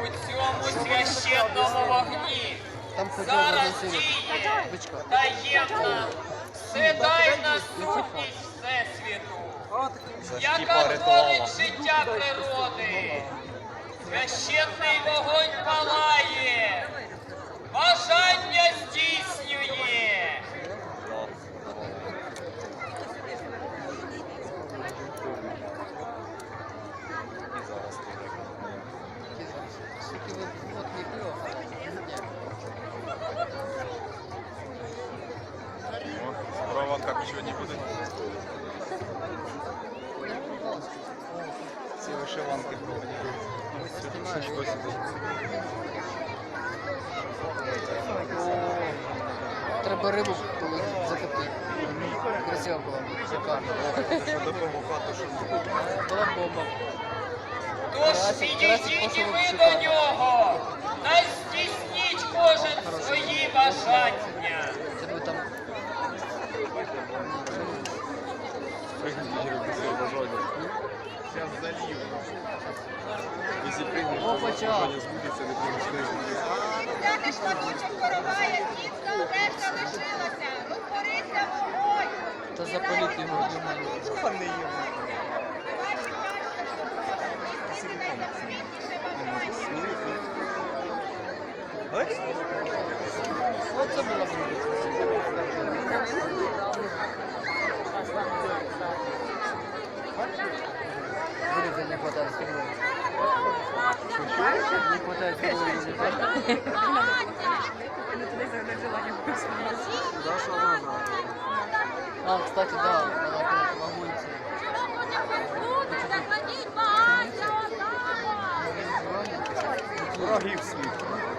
У цьому священному вогні зараз діє таємна, всетайна сутність Всесвіту, яка творить життя природи. Священний вогонь палає, бажання здійснює. Справа как ничего не будет. Все вышиванки. Что себе? Треба рибу закопити. Красиво було. Шикарно. Що допомогу хату, що Була бомба. Тож підійдіть і ви до нього, та здійсніть кожен свої бажання. Це ми там прыгнуть через своє бажання. Сейчас залив. Если прыгнешь, то Опача. бажання збудеться, не прыгнеш. Всякий шматочок короває, міцно решта лишилася. Розгориться вогонь. та запалити його немає. Пане їм. Ваші бачите, що найзапомітніше бажання. Оце була б. Вырезать не хватает фигуры. Не хватает фигуры. Да, что нужно? А, кстати, да, надо на улице. Врагів світ.